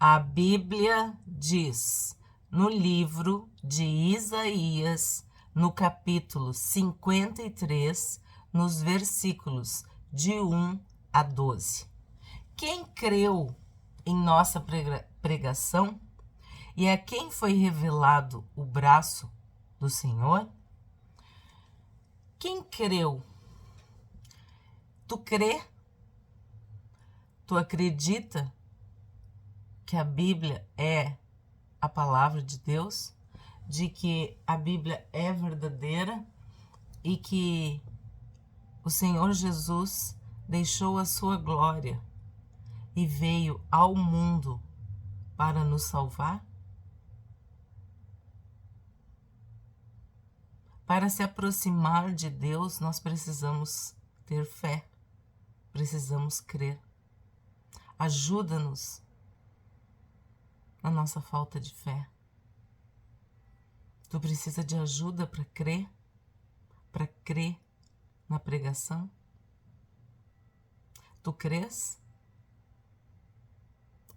A Bíblia diz no livro de Isaías, no capítulo 53, nos versículos de 1 a 12. Quem creu em nossa pregação e a quem foi revelado o braço do Senhor? Quem creu? Tu crê? Tu acredita que a Bíblia é a palavra de Deus? De que a Bíblia é verdadeira e que o Senhor Jesus deixou a sua glória e veio ao mundo para nos salvar? Para se aproximar de Deus, nós precisamos ter fé, precisamos crer. Ajuda-nos na nossa falta de fé. Tu precisa de ajuda para crer na pregação? Tu crês?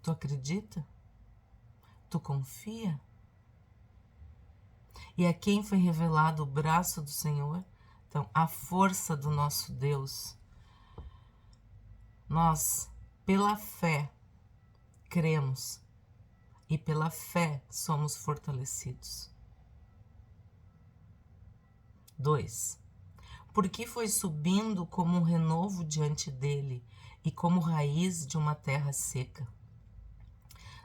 Tu acredita? Tu confia? E a quem foi revelado o braço do Senhor? Então, a força do nosso Deus. Nós, pela fé, cremos e pela fé somos fortalecidos. 2. Porque foi subindo como um renovo diante dele e como raiz de uma terra seca.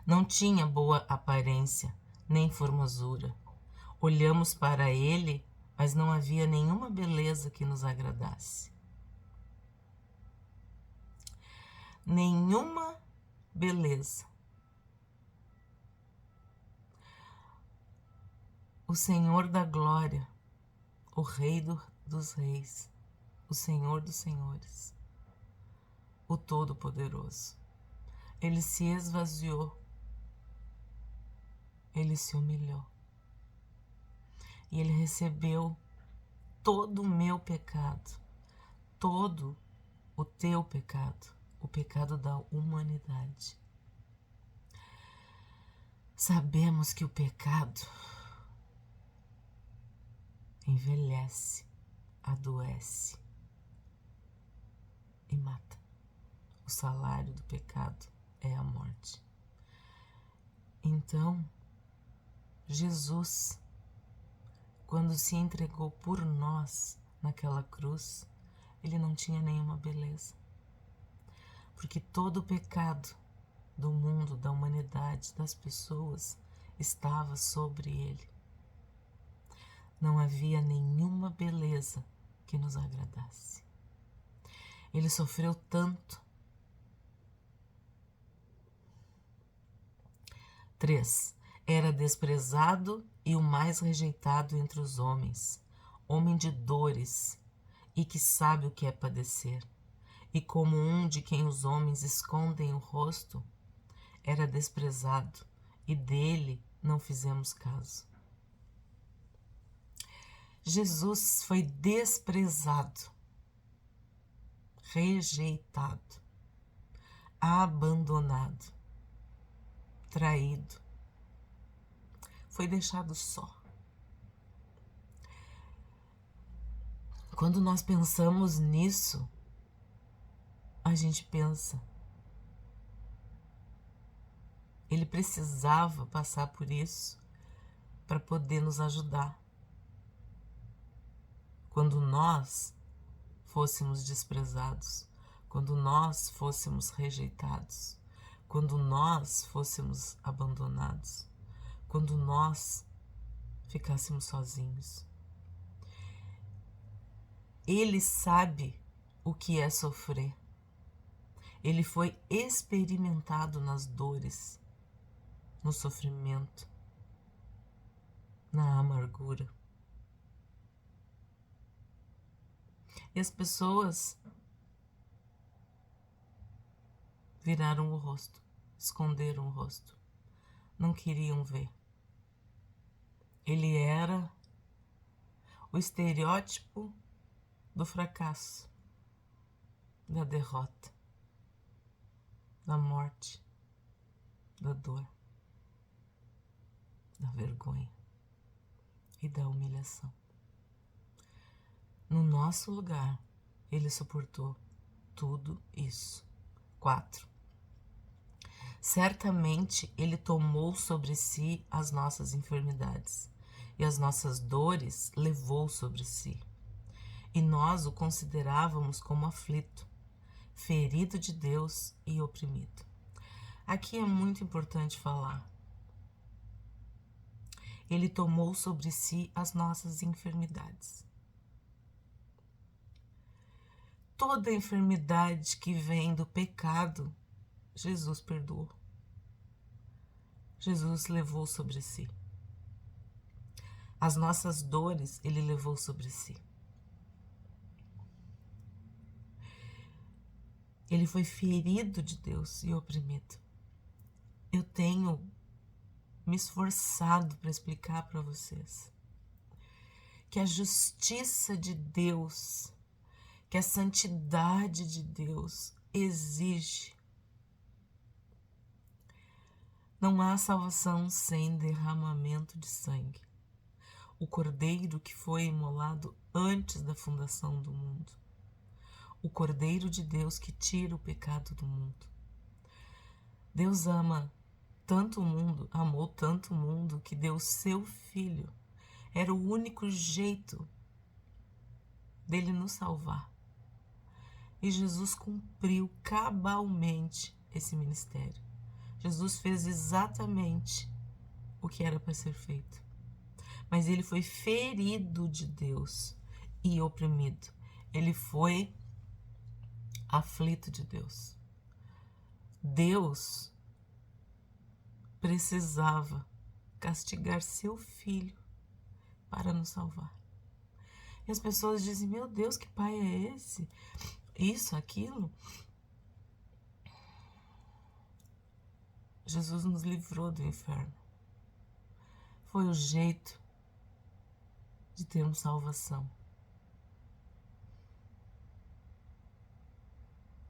Não tinha boa aparência, nem formosura. Olhamos para ele, mas não havia nenhuma beleza que nos agradasse. Nenhuma beleza. O Senhor da glória, o Rei dos reis, o Senhor dos senhores, o Todo-Poderoso. Ele se esvaziou, ele se humilhou. E ele recebeu todo o meu pecado, todo o teu pecado, o pecado da humanidade. Sabemos que o pecado envelhece, adoece e mata. O salário do pecado é a morte. Então, Jesus, quando se entregou por nós naquela cruz, ele não tinha nenhuma beleza. Porque todo o pecado do mundo, da humanidade, das pessoas, estava sobre ele. Não havia nenhuma beleza que nos agradasse. Ele sofreu tanto. 3. Era desprezado e o mais rejeitado entre os homens, homem de dores e que sabe o que é padecer. E como um de quem os homens escondem o rosto, era desprezado e dele não fizemos caso. Jesus foi desprezado, rejeitado, abandonado, traído, foi deixado só. Quando nós pensamos nisso, a gente pensa, ele precisava passar por isso para poder nos ajudar. Quando nós fôssemos desprezados, quando nós fôssemos rejeitados, quando nós fôssemos abandonados, quando nós ficássemos sozinhos. Ele sabe o que é sofrer. Ele foi experimentado nas dores, no sofrimento, na amargura. E as pessoas viraram o rosto, esconderam o rosto, não queriam ver. Ele era o estereótipo do fracasso, da derrota, da morte, da dor, da vergonha e da humilhação. No nosso lugar, ele suportou tudo isso. 4. Certamente ele tomou sobre si as nossas enfermidades e as nossas dores levou sobre si. E nós o considerávamos como aflito, ferido de Deus e oprimido. Aqui é muito importante falar. Ele tomou sobre si as nossas enfermidades. Toda enfermidade que vem do pecado, Jesus perdoou. Jesus levou sobre si. As nossas dores, ele levou sobre si. Ele foi ferido de Deus e oprimido. Eu tenho me esforçado para explicar para vocês que a justiça de Deus, que a santidade de Deus exige. Não há salvação sem derramamento de sangue. O Cordeiro que foi imolado antes da fundação do mundo. O Cordeiro de Deus que tira o pecado do mundo. Deus ama tanto o mundo, amou tanto o mundo, que deu seu Filho. Era o único jeito dele nos salvar. E Jesus cumpriu cabalmente esse ministério. Jesus fez exatamente o que era para ser feito. Mas ele foi ferido de Deus e oprimido. Ele foi aflito de Deus. Deus precisava castigar seu Filho para nos salvar. E as pessoas dizem, meu Deus, que pai é esse? Isso, aquilo. Jesus nos livrou do inferno. Foi o jeito de termos salvação.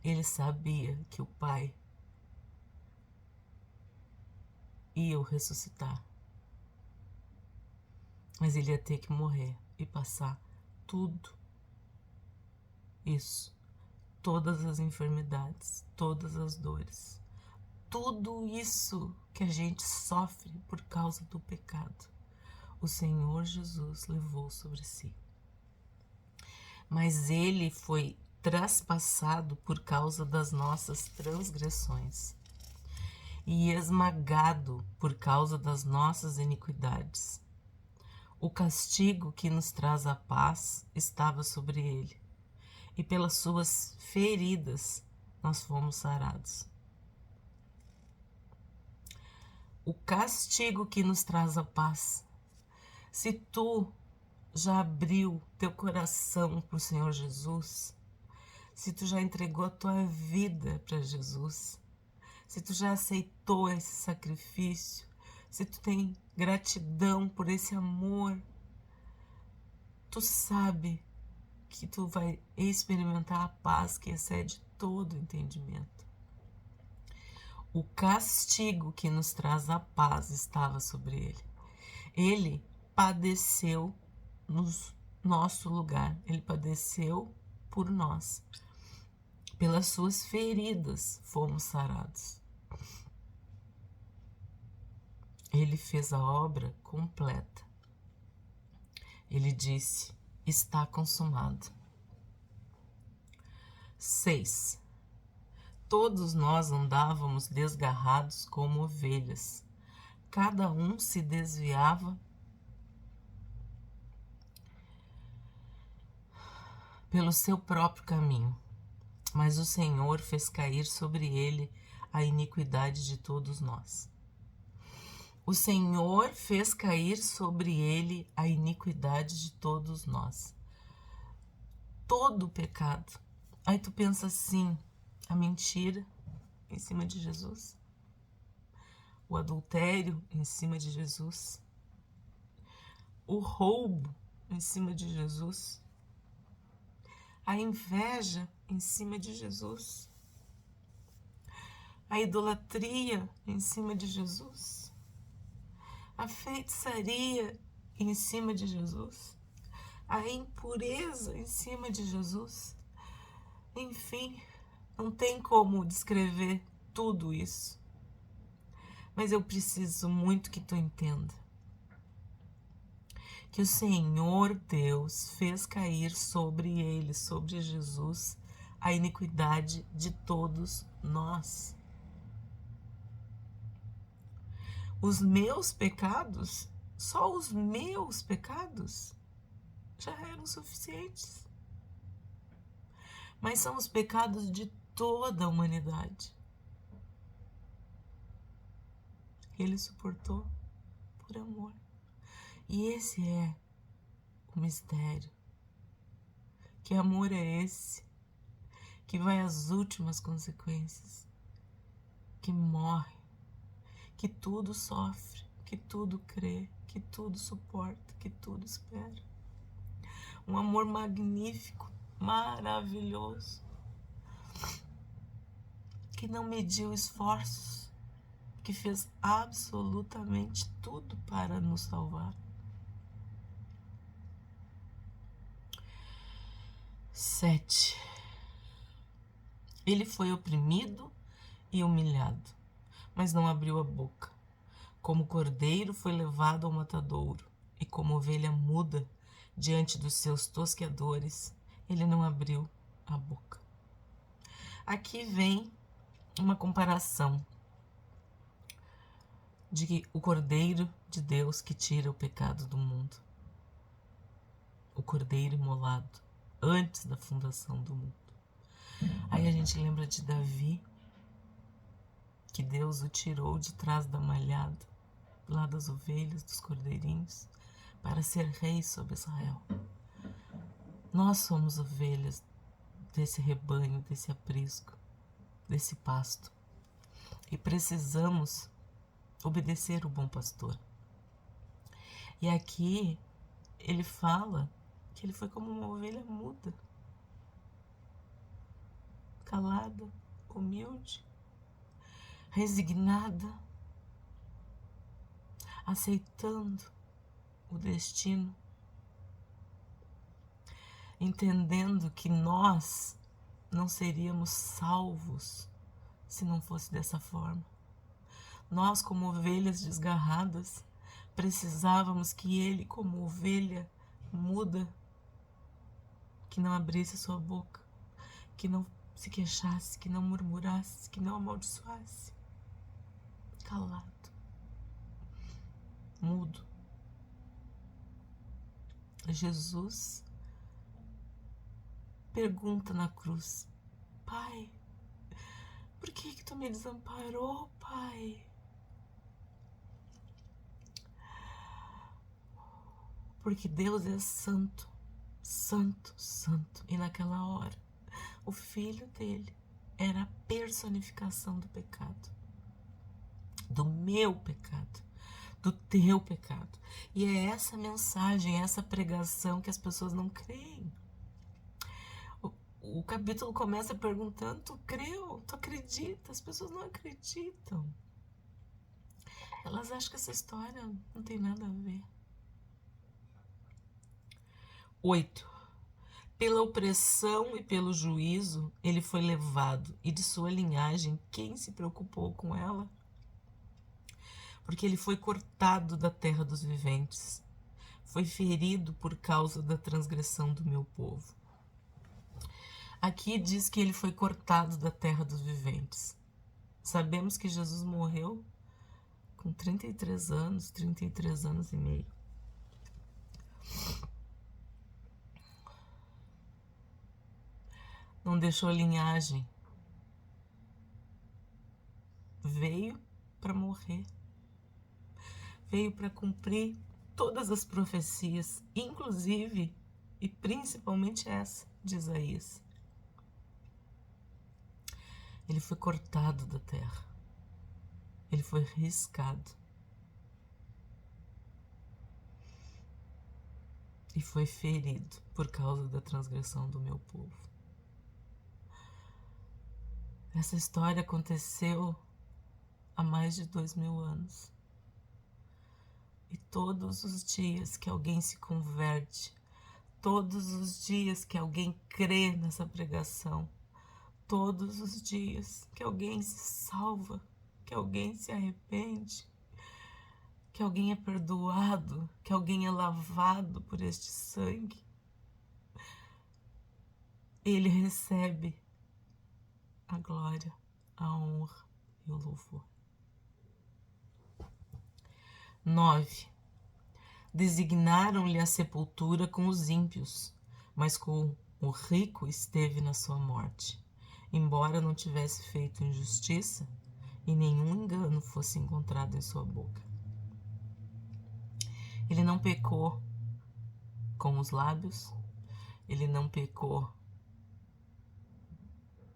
Ele sabia que o Pai ia o ressuscitar. Mas ele ia ter que morrer e passar tudo isso. Todas as enfermidades, todas as dores. Tudo isso que a gente sofre por causa do pecado. O Senhor Jesus levou sobre si. Mas ele foi traspassado por causa das nossas transgressões e esmagado por causa das nossas iniquidades. O castigo que nos traz a paz estava sobre ele, e pelas suas feridas nós fomos sarados. O castigo que nos traz a paz. Se tu já abriu teu coração para o Senhor Jesus, se tu já entregou a tua vida para Jesus, se tu já aceitou esse sacrifício, se tu tem gratidão por esse amor, tu sabe que tu vai experimentar a paz que excede todo entendimento. O castigo que nos traz a paz estava sobre ele. Ele padeceu no nosso lugar, ele padeceu por nós. Pelas suas feridas fomos sarados. Ele fez a obra completa. Ele disse, está consumado. 6. Todos nós andávamos desgarrados como ovelhas. Cada um se desviava pelo seu próprio caminho. Mas o Senhor fez cair sobre ele a iniquidade de todos nós. O Senhor fez cair sobre ele a iniquidade de todos nós. Todo o pecado. Aí tu pensa assim, a mentira em cima de Jesus. O adultério em cima de Jesus. O roubo em cima de Jesus. A inveja em cima de Jesus. a idolatria em cima de Jesus, a feitiçaria em cima de Jesus, a impureza em cima de Jesus. Enfim, não tem como descrever tudo isso. Mas eu preciso muito que tu entenda que o Senhor Deus fez cair sobre ele, sobre Jesus, a iniquidade de todos nós. Os meus pecados, só os meus pecados, já eram suficientes. Mas são os pecados de toda a humanidade. Ele suportou por amor. E esse é o mistério. Que amor é esse? Que vai às últimas consequências. Que morre. Que tudo sofre. Que tudo crê. Que tudo suporta. Que tudo espera. Um amor magnífico, maravilhoso. Que não mediu esforços. Que fez absolutamente tudo para nos salvar. 7. Ele foi oprimido e humilhado, mas não abriu a boca. Como cordeiro foi levado ao matadouro, e como ovelha muda diante dos seus tosqueadores, ele não abriu a boca. Aqui vem uma comparação de o cordeiro de Deus que tira o pecado do mundo. O cordeiro imolado antes da fundação do mundo. Aí a gente lembra de Davi, que Deus o tirou de trás da malhada, lá das ovelhas, dos cordeirinhos, para ser rei sobre Israel. Nós somos ovelhas desse rebanho, desse aprisco, desse pasto. E precisamos obedecer o bom pastor. E aqui ele fala que ele foi como uma ovelha muda, calada, humilde, resignada, aceitando o destino, entendendo que nós não seríamos salvos se não fosse dessa forma. Nós, como ovelhas desgarradas, precisávamos que ele, como ovelha muda, que não abrisse sua boca, que não se queixasse, que não murmurasse, que não amaldiçoasse, calado, mudo. Jesus pergunta na cruz: Pai, por que tu me desamparou, Pai? Porque Deus é santo, santo, santo. E naquela hora, o filho dele era a personificação do pecado. Do meu pecado, do teu pecado. E é essa mensagem, essa pregação que as pessoas não creem. O capítulo começa perguntando: tu creu? Tu acredita? As pessoas não acreditam. Elas acham que essa história não tem nada a ver. 8. Pela opressão e pelo juízo ele foi levado, e de sua linhagem quem se preocupou com ela? Porque ele foi cortado da terra dos viventes, foi ferido por causa da transgressão do meu povo. Aqui diz que ele foi cortado da terra dos viventes. Sabemos que Jesus morreu com 33 anos e meio. Não deixou linhagem. Veio para morrer. Veio para cumprir todas as profecias, inclusive e principalmente essa de Isaías. Ele foi cortado da terra. Ele foi riscado. E foi ferido por causa da transgressão do meu povo. Essa história aconteceu há mais de 2000 anos. E todos os dias que alguém se converte, todos os dias que alguém crê nessa pregação, todos os dias que alguém se salva, que alguém se arrepende, que alguém é perdoado, que alguém é lavado por este sangue, ele recebe a glória, a honra e o louvor. 9. Designaram-lhe a sepultura com os ímpios, mas com o rico esteve na sua morte, embora não tivesse feito injustiça e nenhum engano fosse encontrado em sua boca. Ele não pecou com os lábios, ele não pecou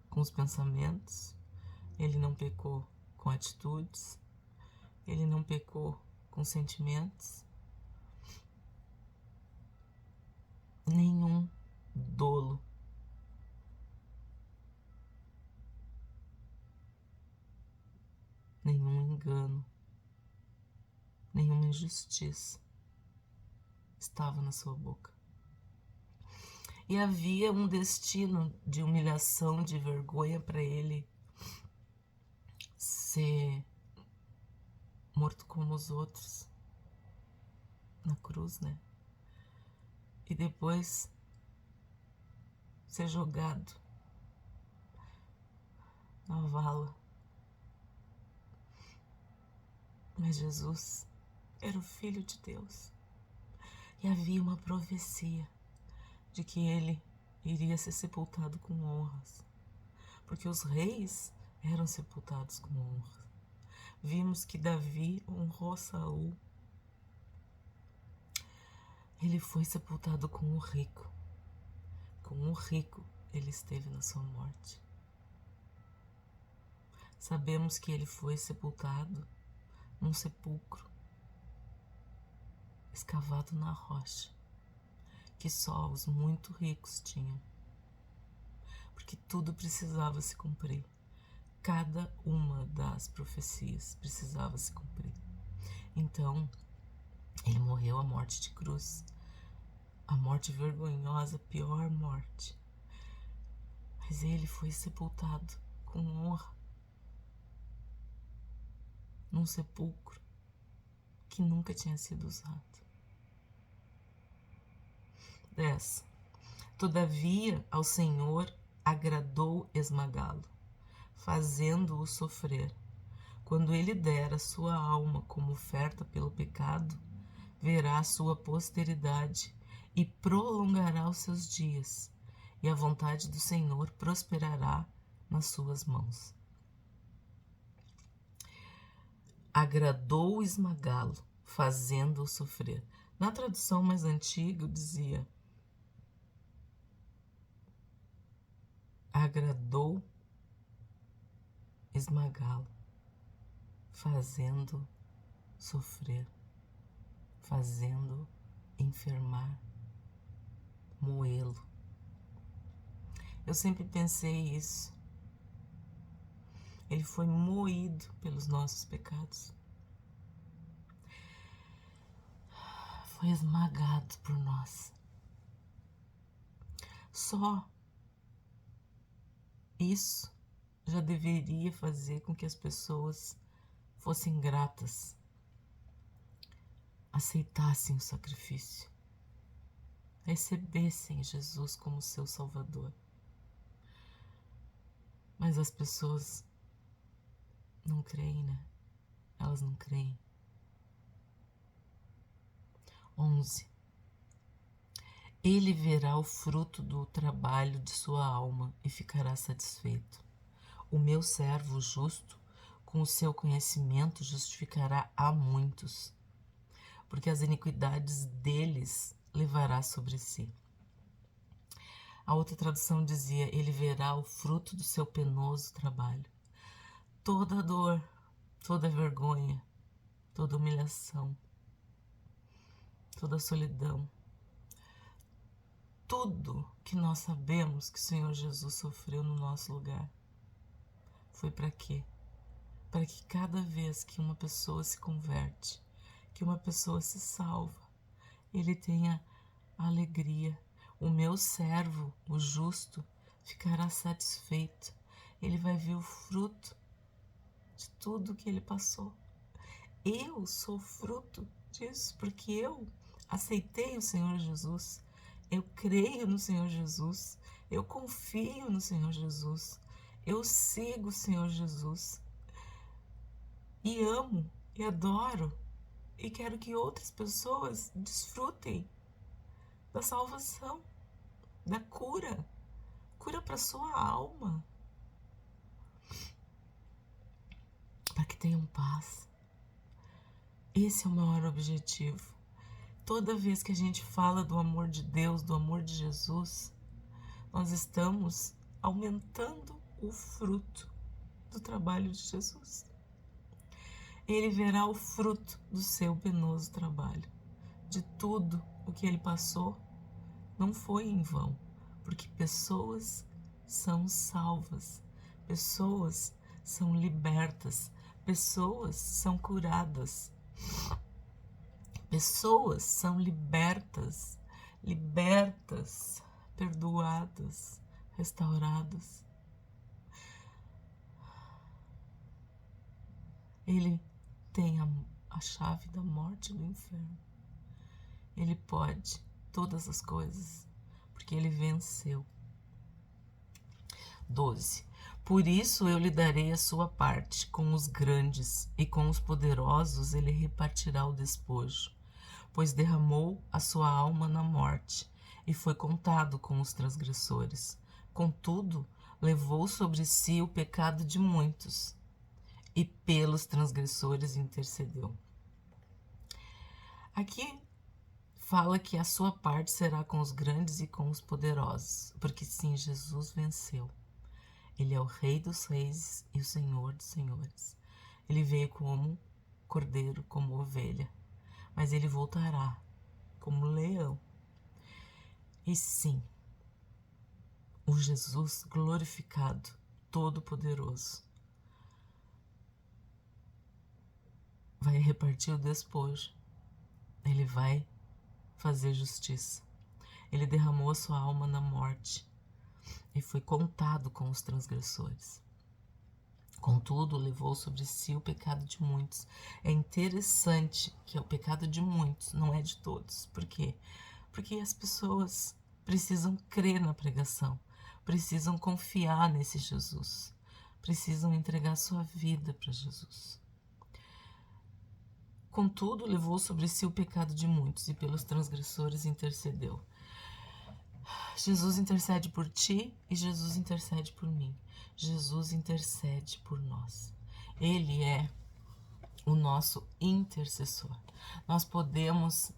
com os pensamentos, ele não pecou com atitudes, ele não pecou com sentimentos, nenhum dolo, nenhum engano, nenhuma injustiça estava na sua boca. E havia um destino de humilhação, de vergonha para ele ser morto como os outros na cruz, né? E depois ser jogado na vala. Mas Jesus era o Filho de Deus. E havia uma profecia de que ele iria ser sepultado com honras, porque os reis eram sepultados com honras. Vimos que Davi honrou Saul. Ele foi sepultado com o rico. Com o rico ele esteve na sua morte. Sabemos que ele foi sepultado num sepulcro escavado na rocha, que só os muito ricos tinham, porque tudo precisava se cumprir. Cada uma das profecias precisava se cumprir. Então, ele morreu a morte de cruz, a morte vergonhosa, a pior morte. Mas ele foi sepultado com honra, num sepulcro que nunca tinha sido usado. 10. Todavia, ao Senhor agradou esmagá-lo, fazendo-o sofrer. Quando ele der a sua alma como oferta pelo pecado, verá a sua posteridade e prolongará os seus dias, e a vontade do Senhor prosperará nas suas mãos. Agradou esmagá-lo, fazendo-o sofrer. Na tradução mais antiga dizia: agradou esmagá-lo, fazendo sofrer, fazendo enfermar, moê-lo. Eu sempre pensei isso. Ele foi moído pelos nossos pecados. Foi esmagado por nós. Só isso já deveria fazer com que as pessoas fossem gratas, aceitassem o sacrifício, recebessem Jesus como seu Salvador. Mas as pessoas não creem, né? Elas não creem. 11. Ele verá o fruto do trabalho de sua alma e ficará satisfeito. O meu servo justo, com o seu conhecimento, justificará a muitos, porque as iniquidades deles levará sobre si. A outra tradução dizia: ele verá o fruto do seu penoso trabalho. Toda dor, toda vergonha, toda humilhação, toda solidão, tudo que nós sabemos que o Senhor Jesus sofreu no nosso lugar, Foi para quê? Para que cada vez que uma pessoa se converte, que uma pessoa se salva, ele tenha alegria. O meu servo, o justo, ficará satisfeito. Ele vai ver o fruto de tudo que ele passou. Eu sou fruto disso, porque eu aceitei o Senhor Jesus. Eu creio no Senhor Jesus. Eu confio no Senhor Jesus. Eu sigo o Senhor Jesus. E amo, e adoro, e quero que outras pessoas desfrutem da salvação, da cura para sua alma, para que tenham paz. Esse é o maior objetivo. Toda vez que a gente fala do amor de Deus, do amor de Jesus, nós estamos aumentando o fruto do trabalho de Jesus. Ele verá o fruto do seu penoso trabalho. De tudo o que ele passou, não foi em vão, porque pessoas são salvas, pessoas são libertas, pessoas são curadas, pessoas são libertas, perdoadas, restauradas. Ele tem a chave da morte e do inferno. Ele pode todas as coisas, porque ele venceu. 12. Por isso eu lhe darei a sua parte com os grandes, e com os poderosos ele repartirá o despojo, pois derramou a sua alma na morte, e foi contado com os transgressores. Contudo, levou sobre si o pecado de muitos, e pelos transgressores intercedeu. Aqui fala que a sua parte será com os grandes e com os poderosos, porque sim, Jesus venceu. Ele é o Rei dos Reis e o Senhor dos Senhores. Ele veio como cordeiro, como ovelha, mas ele voltará como leão. E sim, o Jesus glorificado, todo-poderoso, vai repartir o despojo. Ele vai fazer justiça. Ele derramou a sua alma na morte e foi contado com os transgressores. Contudo, levou sobre si o pecado de muitos. É interessante que é o pecado de muitos, não é de todos. Por quê? Porque as pessoas precisam crer na pregação, precisam confiar nesse Jesus, precisam entregar sua vida para Jesus. Contudo, levou sobre si o pecado de muitos e pelos transgressores intercedeu. Jesus intercede por ti e Jesus intercede por mim. Jesus intercede por nós. Ele é o nosso intercessor. Nós podemos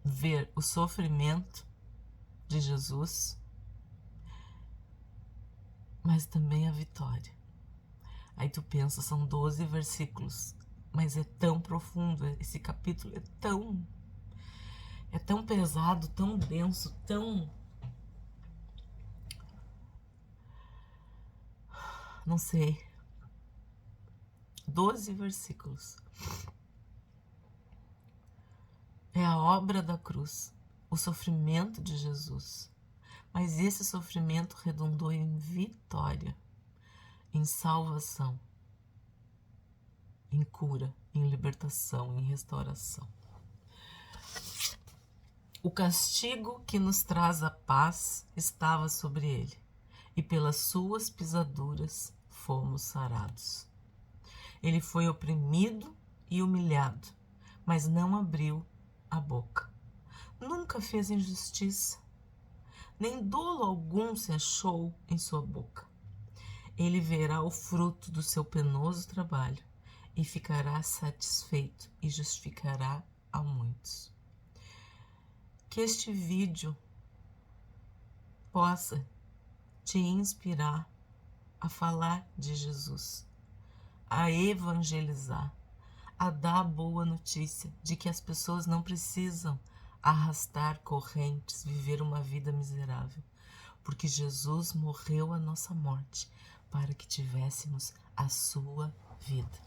ver o sofrimento de Jesus, mas também a vitória. Aí tu pensa, são 12 versículos, mas é tão profundo, esse capítulo é tão pesado, tão denso, tão... não sei. 12 versículos. É a obra da cruz, o sofrimento de Jesus. Mas esse sofrimento redundou em vitória, em salvação, em cura, em libertação, em restauração. O castigo que nos traz a paz estava sobre ele, e pelas suas pisaduras fomos sarados. Ele foi oprimido e humilhado, mas não abriu a boca. Nunca fez injustiça, nem dolo algum se achou em sua boca. Ele verá o fruto do seu penoso trabalho e ficará satisfeito e justificará a muitos. Que este vídeo possa te inspirar a falar de Jesus, a evangelizar, a dar a boa notícia de que as pessoas não precisam arrastar correntes, viver uma vida miserável, porque Jesus morreu a nossa morte para que tivéssemos a sua vida.